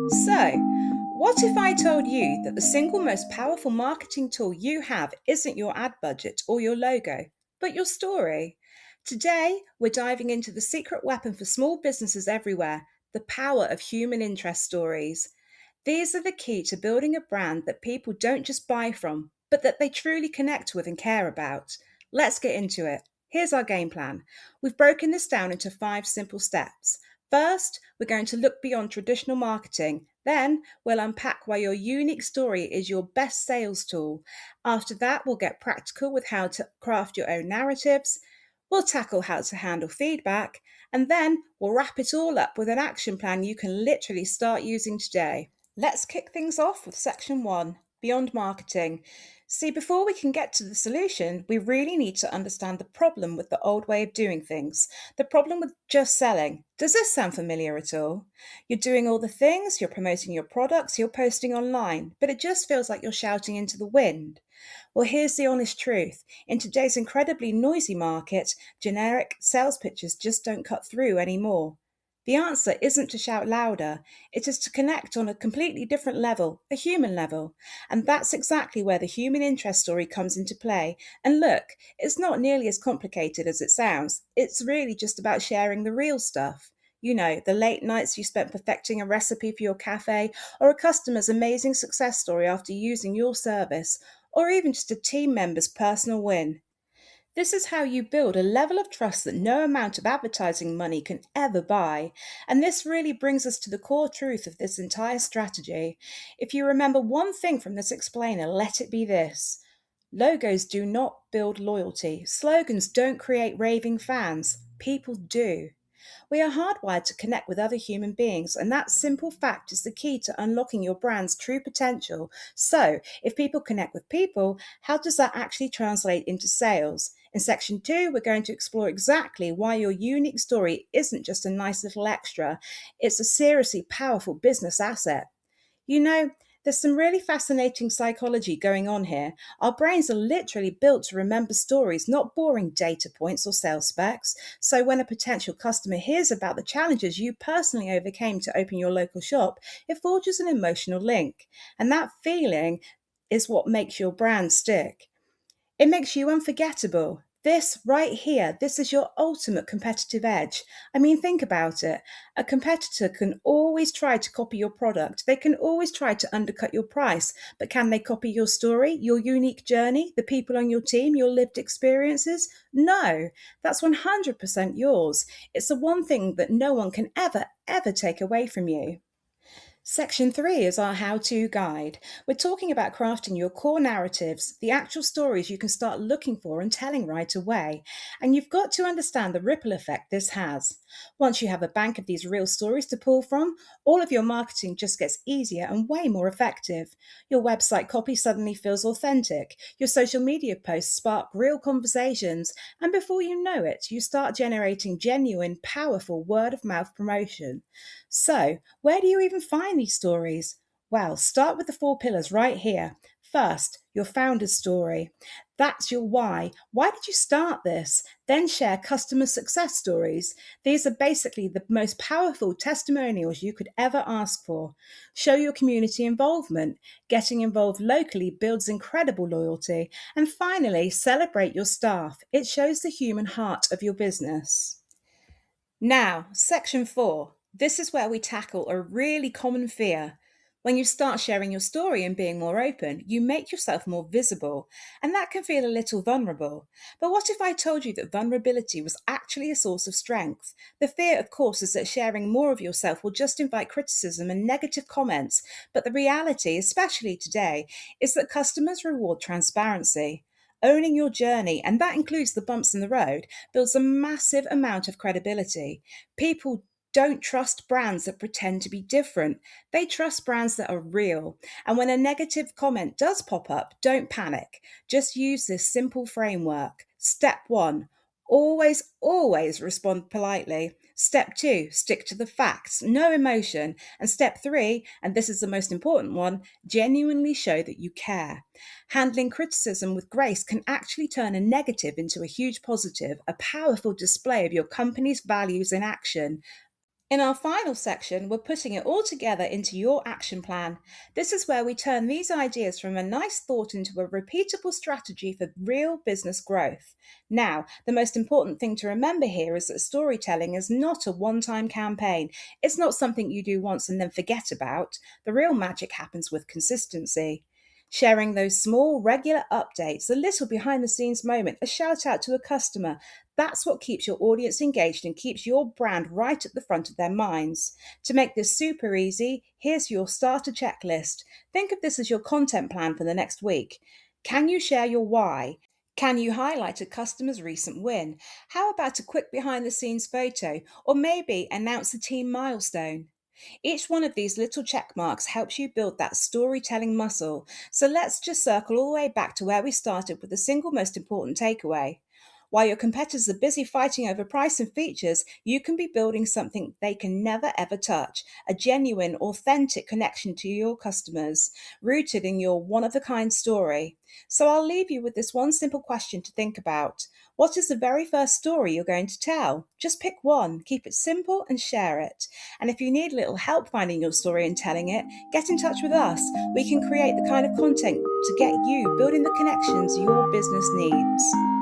So, what if I told you that the single most powerful marketing tool you have isn't your ad budget or your logo, but your story? Today, we're diving into the secret weapon for small businesses everywhere: the power of human interest stories. These are the key to building a brand that people don't just buy from, but that they truly connect with and care about. Let's get into it. Here's our game plan. We've broken this down into 5 simple steps. First, we're going to look beyond traditional marketing. Then, we'll unpack why your unique story is your best sales tool. After that, we'll get practical with how to craft your own narratives. We'll tackle how to handle feedback. And then, we'll wrap it all up with an action plan you can literally start using today. Let's kick things off with section 1: Beyond Marketing. See, before we can get to the solution, we really need to understand the problem with the old way of doing things, the problem with just selling. Does this sound familiar at all? You're doing all the things, you're promoting your products, you're posting online, but it just feels like you're shouting into the wind. Well, here's the honest truth. In today's incredibly noisy market, generic sales pitches just don't cut through anymore. The answer isn't to shout louder, it is to connect on a completely different level, a human level. And that's exactly where the human interest story comes into play. And look, it's not nearly as complicated as it sounds. It's really just about sharing the real stuff. You know, the late nights you spent perfecting a recipe for your cafe, or a customer's amazing success story after using your service, or even just a team member's personal win. This is how you build a level of trust that no amount of advertising money can ever buy. And this really brings us to the core truth of this entire strategy. If you remember one thing from this explainer, let it be this: logos do not build loyalty, slogans don't create raving fans, people do. We are hardwired to connect with other human beings, and that simple fact is the key to unlocking your brand's true potential. So, if people connect with people, how does that actually translate into sales? In section 2, we're going to explore exactly why your unique story isn't just a nice little extra, it's a seriously powerful business asset. You know, there's some really fascinating psychology going on here. Our brains are literally built to remember stories, not boring data points or sales specs. So when a potential customer hears about the challenges you personally overcame to open your local shop, it forges an emotional link. And that feeling is what makes your brand stick. It makes you unforgettable. This right here, this is your ultimate competitive edge. I mean, think about it. A competitor can always try to copy your product. They can always try to undercut your price. But can they copy your story, your unique journey, the people on your team, your lived experiences? No, that's 100% yours. It's the one thing that no one can ever take away from you. Section 3 is our how to guide. We're talking about crafting your core narratives, the actual stories you can start looking for and telling right away. And you've got to understand the ripple effect this has. Once you have a bank of these real stories to pull from, all of your marketing just gets easier and way more effective. Your website copy suddenly feels authentic, your social media posts spark real conversations, and before you know it, you start generating genuine, powerful word of mouth promotion. So, where do you even find these stories? Well, start with the 4 pillars right here. First, your founder's story. That's your why. Why did you start this? Then share customer success stories. These are basically the most powerful testimonials you could ever ask for. Show your community involvement. Getting involved locally builds incredible loyalty. And finally, celebrate your staff. It shows the human heart of your business. Now, section 4. This is where we tackle a really common fear. When you start sharing your story and being more open, you make yourself more visible, and that can feel a little vulnerable. But what if I told you that vulnerability was actually a source of strength? The fear, of course, is that sharing more of yourself will just invite criticism and negative comments, but the reality, especially today, is that customers reward transparency. Owning your journey, and that includes the bumps in the road, builds a massive amount of credibility. People don't trust brands that pretend to be different. They trust brands that are real. And when a negative comment does pop up, don't panic. Just use this simple framework. Step 1: always respond politely. Step 2: stick to the facts, no emotion. And step 3, and this is the most important one, genuinely show that you care. Handling criticism with grace can actually turn a negative into a huge positive, a powerful display of your company's values in action. In our final section, we're putting it all together into your action plan. This is where we turn these ideas from a nice thought into a repeatable strategy for real business growth. Now, the most important thing to remember here is that storytelling is not a one time campaign. It's not something you do once and then forget about. The real magic happens with consistency. Sharing those small, regular updates, a little behind the scenes moment, a shout out to a customer, that's what keeps your audience engaged and keeps your brand right at the front of their minds. To make this super easy, here's your starter checklist. Think of this as your content plan for the next week. Can you share your why? Can you highlight a customer's recent win? How about a quick behind the scenes photo? Or maybe announce a team milestone? Each one of these little check marks helps you build that storytelling muscle. So let's just circle all the way back to where we started with the single most important takeaway. While your competitors are busy fighting over price and features, you can be building something they can never ever touch, a genuine, authentic connection to your customers, rooted in your one of a kind story. So I'll leave you with this one simple question to think about. What is the very first story you're going to tell? Just pick one, keep it simple, and share it. And if you need a little help finding your story and telling it, get in touch with us. We can create the kind of content to get you building the connections your business needs.